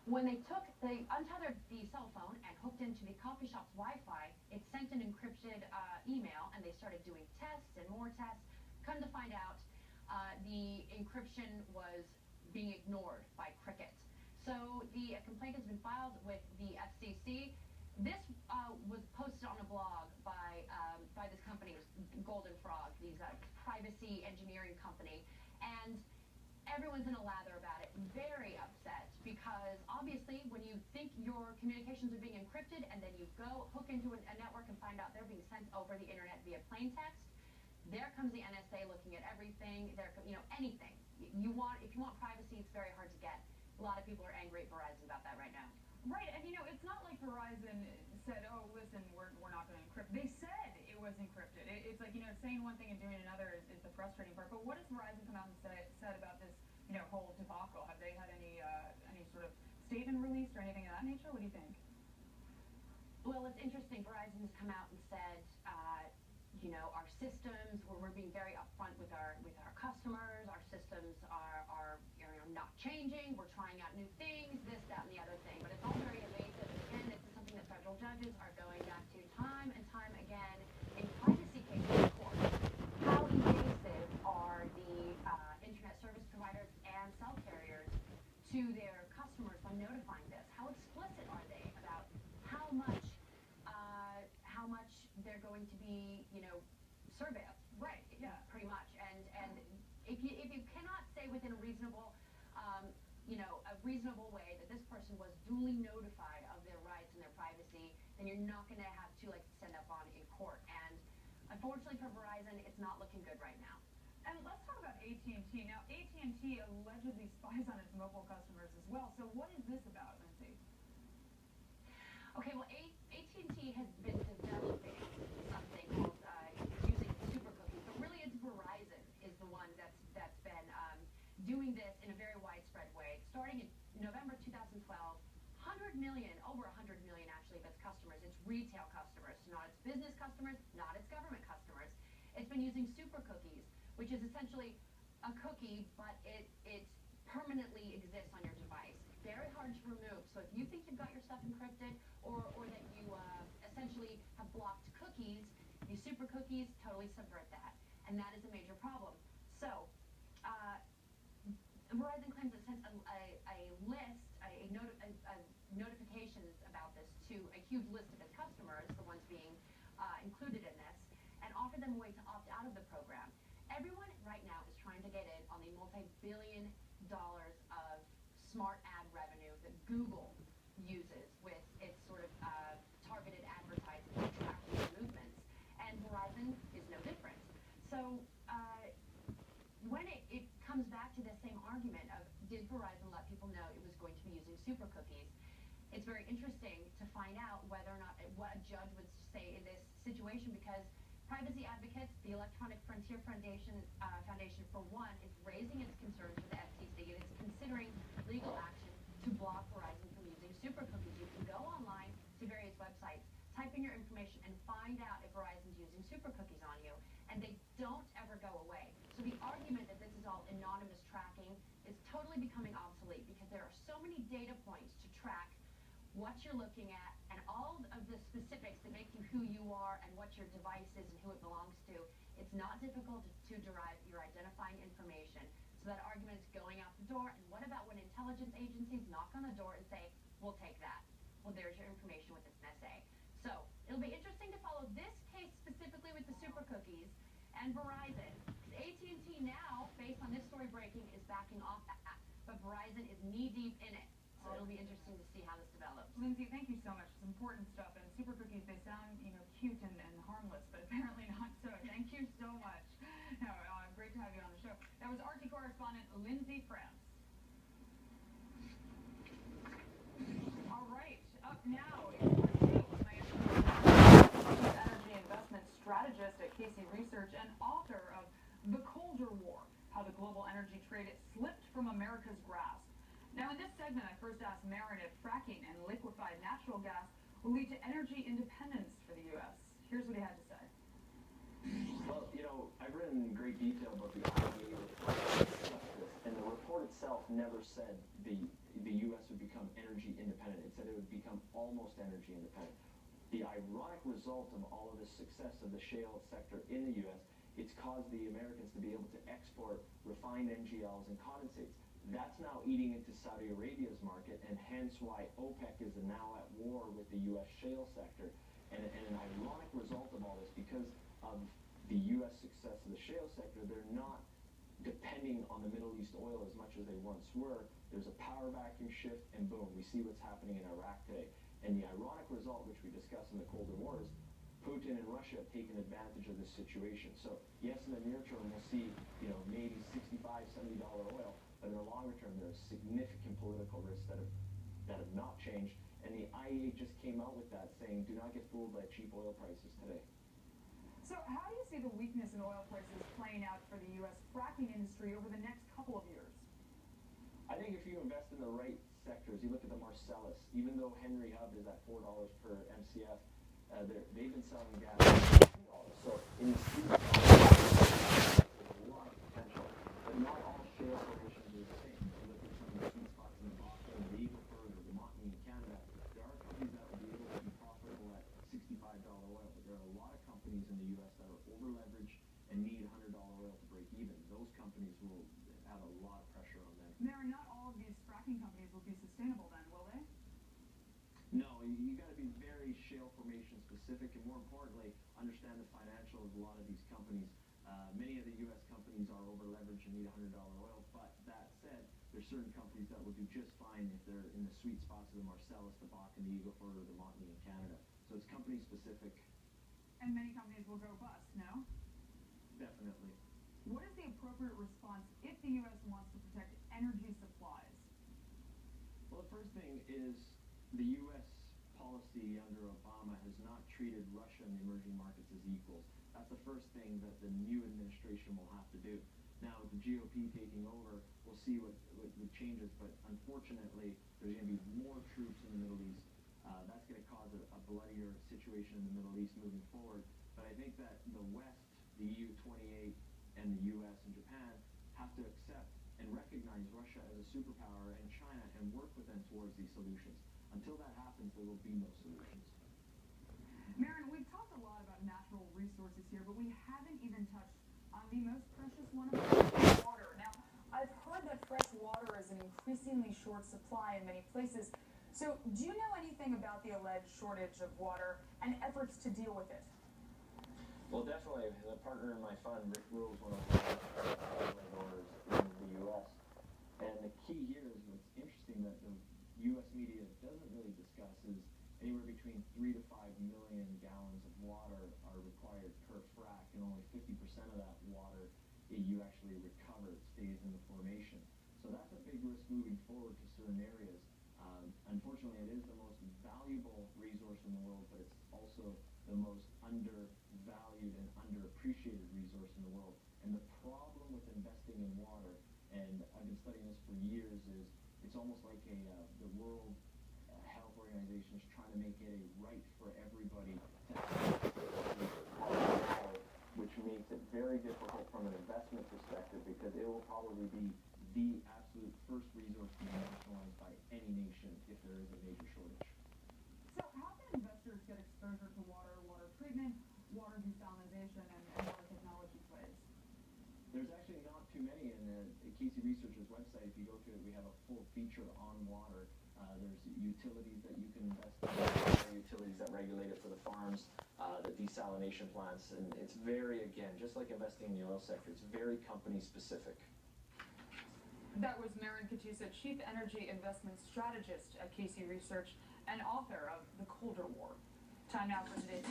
When they untethered the cell phone and hooked into the coffee shop's Wi-Fi, it sent an encrypted email, and they started doing tests and more tests. Come to find out, the encryption was being ignored by Cricket. So the complaint has been filed with the FCC. This was posted on a blog by this company, Golden Frog, these privacy engineering company, and everyone's in a lather about it, very upset, because obviously when you think your communications are being encrypted and then you go hook into a network and find out they're being sent over the internet via plain text, there comes the NSA looking at everything, anything. If you want privacy, it's very hard to get. A lot of people are angry at Verizon about that right now. Right, and it's not like Verizon said, oh, listen, we're not going to encrypt. They said it was encrypted. It's like, saying one thing and doing another is the frustrating part. But what has Verizon come out and said about this, whole debacle? Have they had any sort of statement released or anything of that nature? What do you think? Well, it's interesting. Verizon has come out and said, our systems, we're being very upfront with our customers. Our systems are not changing. We're trying out new things, this, that, and the other thing. But it's all very evasive. Again, this is something that federal judges are going back to time and time again in privacy cases in court. How invasive are the internet service providers and cell carriers to their customers when notifying this? How explicit are they about how much they're going to be, surveilled? Right. Yeah. Pretty much. And if you cannot say within a reasonable way that this person was duly notified of their rights and their privacy, then you're not going to have two legs to stand up on in court. And unfortunately for Verizon, it's not looking good right now. And let's talk about AT&T. Now, AT&T allegedly spies on its mobile customers as well. So what is this about, Lindsay? Okay, well, AT&T has been developing something called using super cookies, but really it's Verizon is the one that's been doing this in a very widespread way. Starting in November 2012, over 100 million actually of its customers, its retail customers, not its business customers, not its government customers. It's been using super cookies, which is essentially a cookie, but it permanently exists on your device. Very hard to remove. So if you think you've got your stuff encrypted, or that you essentially have blocked cookies, these super cookies totally subvert that, and that is a major problem. So Verizon claims it sent notifications about this to a huge list of its customers, the ones being included in this, and offered them a way to opt out of the program. Everyone right now is trying to get in on the multi-billion dollars of smart ad revenue that Google uses with its sort of targeted advertising and tracking movements, and Verizon is no different. So when it comes back to the same argument of, did Verizon let people know it was going to be using super cookies, it's very interesting to find out whether or not what a judge would say in this situation, because privacy advocates, the Electronic Frontier Foundation for one, is raising its concerns to the FCC, and it's considering legal action to block Verizon from using super cookies. You can go online to various websites, type in your information, and find out if Verizon's using super cookies on you, and they don't ever go away. So the argument that this is all anonymous tracking is totally becoming obsolete, because there are so many data points to track what you're looking at and all of the specifics that make you who you are and what your device is and who it belongs to. It's not difficult to derive your identifying information. So that argument is going out the door. And what about when intelligence agencies knock on the door and say, we'll take that? Well, there's your information with this NSA. So it'll be interesting to follow this case specifically with the super cookies and Verizon. AT&T now, based on this story breaking, is backing off that, but Verizon is knee-deep in it. So it'll be interesting to see how this develops. Lindsay, thank you so much. It's important stuff. And super cookies, they sound, cute and harmless, but apparently not so. Thank you so much. No, great to have you on the show. That was RT correspondent Lindsay France. All right, up now is energy investment strategist at Casey Research and author of The Colder War, How the Global Energy Trade Slipped from America's Grasp. Now, in this segment, I first asked Marin if fracking and liquefied natural gas will lead to energy independence for the U.S. Here's what he had to say. Well, I've written in great detail about the IEA report, and the report itself never said the the U.S. would become energy independent. It said it would become almost energy independent. The ironic result of all of this success of the shale sector in the U.S., it's caused the Americans to be able to export refined NGLs and condensates. That's now eating into Saudi Arabia's market, and hence why OPEC is now at war with the U.S. shale sector. And an ironic result of all this, because of the U.S. success of the shale sector, they're not depending on the Middle East oil as much as they once were. There's a power vacuum shift, and boom, we see what's happening in Iraq today. And the ironic result, which we discussed in the colder wars, Putin and Russia have taken advantage of this situation. So yes, in the near term, we'll see, maybe $65, $70 oil, but in the longer term, there's significant political risks that have not changed. And the IEA just came out with that, saying, do not get fooled by cheap oil prices today. So how do you see the weakness in oil prices playing out for the U.S. fracking industry over the next couple of years? I think if you invest in the right sectors, you look at the Marcellus, even though Henry Hub is at $4 per MCF, they've been selling gas at $2. So in the sweet spot, there's a lot of potential, but not all shale formations are the same. If you look at some of the sweet spots in the Bakken, the Eagle Ford, or the Montney in Canada, there are companies that will be able to be profitable at $65 oil, but there are a lot of companies in the U.S. that are over-leveraged and need $100 oil to break even. Those companies will have a lot of pressure on them. Mary, not all of these fracking companies will be sustainable then, will they? No, you got to be very shale formation specific, and more importantly, understand the financials of a lot of these companies. Many of the U.S. companies are over-leveraged and need $100 oil, but that said, there's certain companies that will do just fine if they're in the sweet spots of the Marcellus, the Bakken, the Eagle Ford, or the Montney in Canada. So it's company specific. And many companies will go bust, no? Definitely. What is the appropriate response if the U.S. wants to protect energy supplies? Well, the first thing is the U.S. policy under Obama has not treated Russia and the emerging markets as equals. That's the first thing that the new administration will have to do. Now, with the GOP taking over, we'll see what changes, but unfortunately, there's going to be more troops in the Middle East. That's going to cause a bloodier situation in the Middle East moving forward. But I think that the West, the EU 28, and the U.S. and Japan have to accept and recognize Russia as a superpower and China and work with them towards these solutions. Until that happens, there will be no solutions. Marin, we've talked a lot about natural resources here, but we haven't even touched on the most precious one of all, water. Now, I've heard that fresh water is an increasingly short supply in many places. So, do you know anything about the alleged shortage of water and efforts to deal with it? Well, definitely. The partner in my fund, Rick Rule, is one of the landowners in the U.S. And the key here is what's interesting that the U.S. media doesn't really discuss is anywhere between 3 to 5 million gallons of water are required per frac, and only 50% of that water you actually recover. It stays in the formation. So that's a big risk moving forward to certain areas. Unfortunately, it is the most valuable resource in the world, but it's also the most undervalued and underappreciated resource in the world. And the problem with investing in water, and I've been studying this for years, is it's almost like the World Health Organization is trying to make it a right for everybody to have water, which makes it very difficult from an investment perspective, because it will probably be the absolute first resource to be nationalized by any nation if there is a major shortage. So how can investors get exposure to water treatment, water desalination, and water technology plays? There's actually not too many in the Casey Research's website. If you go to it, we have a full feature on water. There's utilities that you can invest in, utilities that regulate it for the farms, the desalination plants, and it's very, again, just like investing in the oil sector, it's very company specific. That was Marin Katusa, Chief Energy Investment Strategist at Casey Research and author of The Colder War. Time now for today's